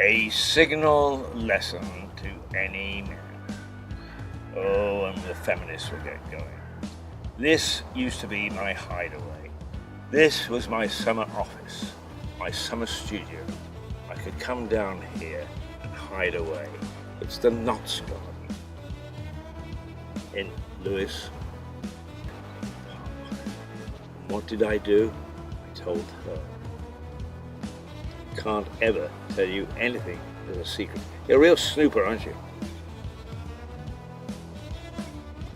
A signal lesson to any man. Oh, and the feminists will get going. This used to be my hideaway. This was my summer office, my summer studio. I could come down here and hide away. It's the Notts Garden in Lewes. What did I do? I told her. Can't ever tell you anything as a secret. You're a real snooper, aren't you?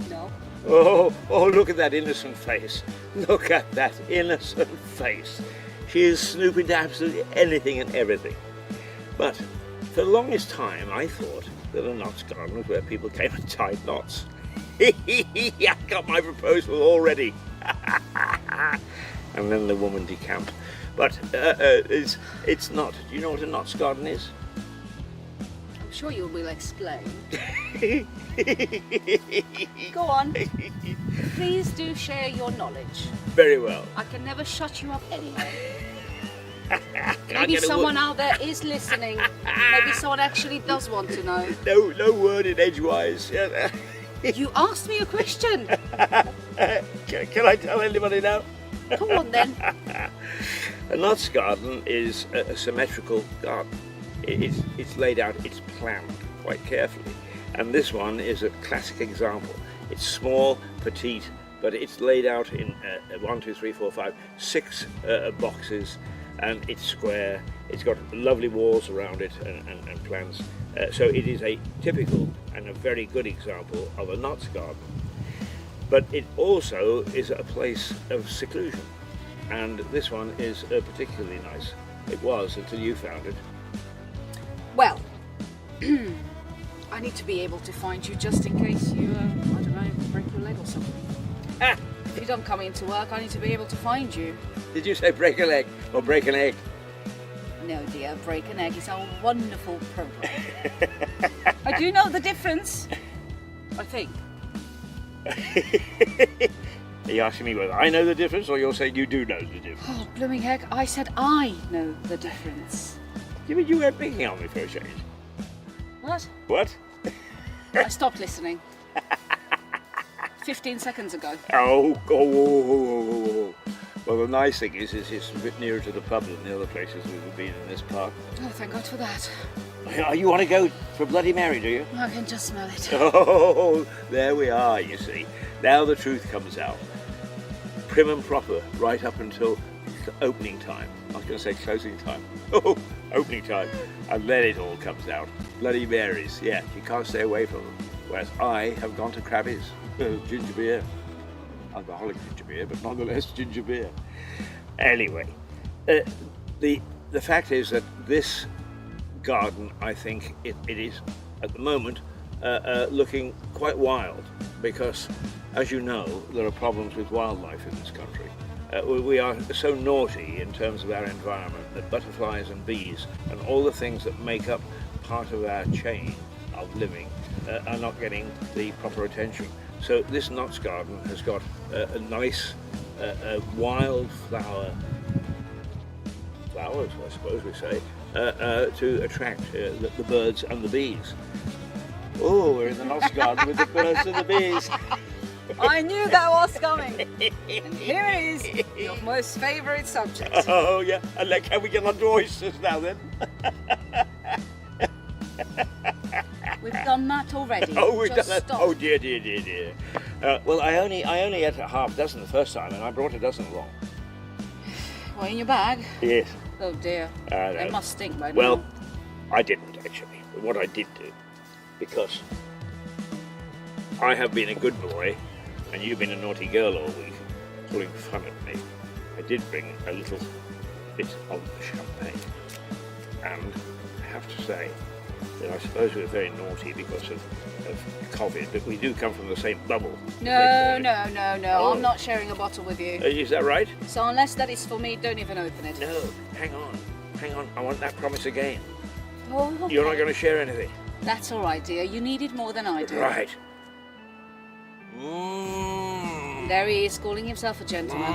No. Oh, look at that innocent face. Look at that innocent face. She is snooping to absolutely anything and everything. But for the longest time, I thought that a Notts Garden was where people came and tied knots. I got my proposal already. And then the woman decamped. But it's not. Do you know what a Notts Garden is? I'm sure you will explain. Go on. Please do share your knowledge. Very well. I can never shut you up anyway. Can't Maybe get a someone word. out there is listening. Maybe someone actually does want to know. No word in edgewise. You asked me a question. Can I tell anybody now? Come on then. A Notts Garden is a symmetrical garden. It's laid out, it's planned quite carefully. And this one is a classic example. It's small, petite, but it's laid out in 6 boxes, and it's square. It's got lovely walls around it and plans. So it is a typical and a very good example of a Notts Garden. But it also is a place of seclusion. And this one is particularly nice. It was until you found it. Well, I need to be able to find you just in case you, I don't know, break your leg or something. Ah! If you don't come into work, I need to be able to find you. Did you say break a leg or break an egg? No, dear, Break an Egg is our wonderful program. I do know the difference, I think. Are you asking me whether I know the difference, or you're saying you do know the difference? Oh, blooming heck, I said I know the difference. You mean you weren't picking on me for a change? What? What? I stopped listening. 15 seconds ago. Oh. Well, the nice thing is it's a bit nearer to the pub than the other places we've been in this park. Oh, thank God for that. Oh, you want to go for Bloody Mary, do you? I can just smell it. Oh, there we are, you see. Now the truth comes out. Prim and proper, right up until opening time. I was going to say closing time. Oh, opening time. And then it all comes out. Bloody Marys, yeah, you can't stay away from them. Whereas I have gone to Krabby's. Ginger beer. Alcoholic ginger beer, but nonetheless ginger beer. Anyway, the fact is that this garden, I think it is at the moment looking quite wild, because as you know, there are problems with wildlife in this country. We are so naughty in terms of our environment that butterflies and bees and all the things that make up part of our chain of living are not getting the proper attention. So this Notts Garden has got a nice wildflowers, I suppose we say, to attract the birds and the bees. Oh, we're in the Notts Garden with the birds and the bees. I knew that was coming. And here it is, your most favourite subject. Oh yeah, and like, can we get on to oysters now then? We've done that already. Oh, we've Just done that. stop. Oh dear. Well, I only ate a half dozen the first time, and I brought a dozen along. What, in your bag? Yes. Oh dear. I They know. must stink by Well, now. I didn't actually. But what I did do, because I have been a good boy, and you've been a naughty girl all week, pulling fun at me, I did bring a little bit of champagne. And I have to say that I suppose we were very naughty because of COVID, but we do come from the same bubble. No. Oh. I'm not sharing a bottle with you. Is that right? So unless that is for me, don't even open it. No, hang on. I want that promise again. Oh, okay. You're not going to share anything. That's all right, dear. You need it more than I do. Right. There he is, calling himself a gentleman.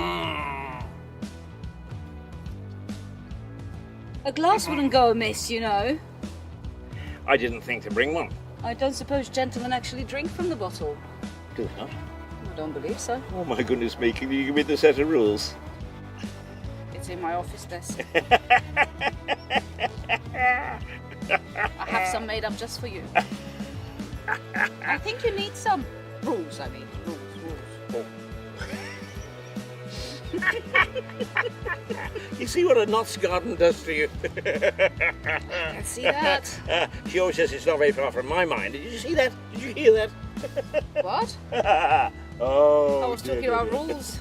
A glass wouldn't go amiss, you know. I didn't think to bring one. I don't suppose gentlemen actually drink from the bottle. Do they not? I don't believe so. Oh my goodness me, can you give me the set of rules? It's in my office desk. I have some made up just for you. I think you need some rules, I mean. Rules. You see what a Knott's Garden does to you? I can see that. She always says it's not very far from my mind. Did you see that? Did you hear that? What? Oh, I was talking about rules.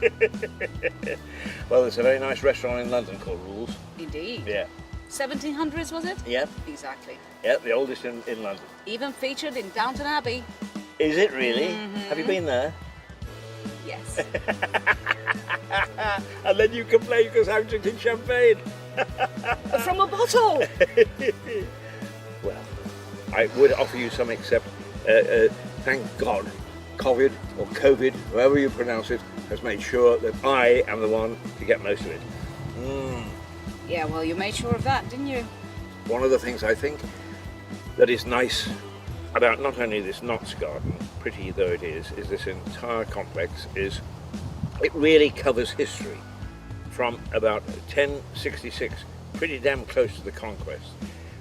Well, there's a very nice restaurant in London called Rules. Indeed. Yeah. 1700s, was it? Yep. Exactly. Yep, the oldest in London. Even featured in Downton Abbey. Is it really? Mm-hmm. Have you been there? Yes. And then you complain because I'm drinking champagne. From a bottle. Well, I would offer you some, except thank God, COVID or COVID, however you pronounce it, has made sure that I am the one to get most of it. Yeah, well, you made sure of that, didn't you? One of the things I think that is nice about not only this Knott's Garden, pretty though it is this entire complex is it really covers history from about 1066, pretty damn close to the conquest,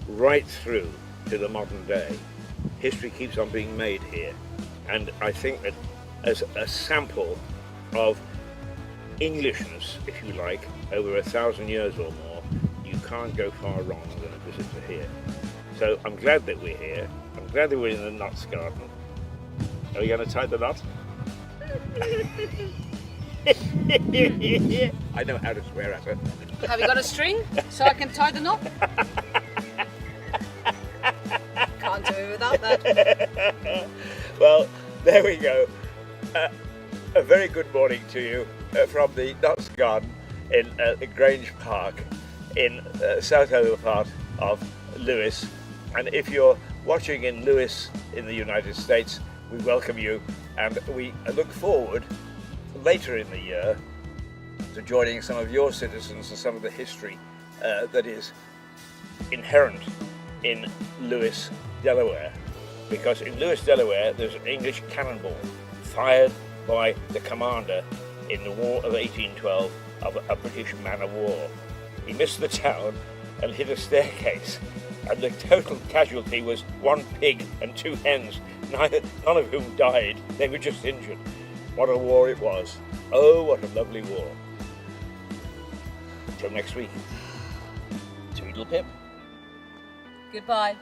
right through to the modern day. History keeps on being made here, and I think that as a sample of Englishness, if you like, over 1,000 years or more, you can't go far wrong than a visit to here. So I'm glad that we're here. I'm glad that we're in the Knott's Garden. Are you going to tie the knot? I know how to swear at her. Have you got a string so I can tie the knot? Can't do it without that. Well, there we go. A very good morning to you from the Knott's Garden in Grange Park in south-over part of Lewes. And if you're watching in Lewes in the United States, we welcome you, and we look forward later in the year to joining some of your citizens and some of the history that is inherent in Lewes, Delaware. Because in Lewes, Delaware, there's an English cannonball fired by the commander in the War of 1812 of a British man of war. He missed the town and hit a staircase, and the total casualty was 1 pig and 2 hens, none of whom died. They were just injured. What a war it was. Oh, what a lovely war. Until next week. Tweedle pip. Goodbye.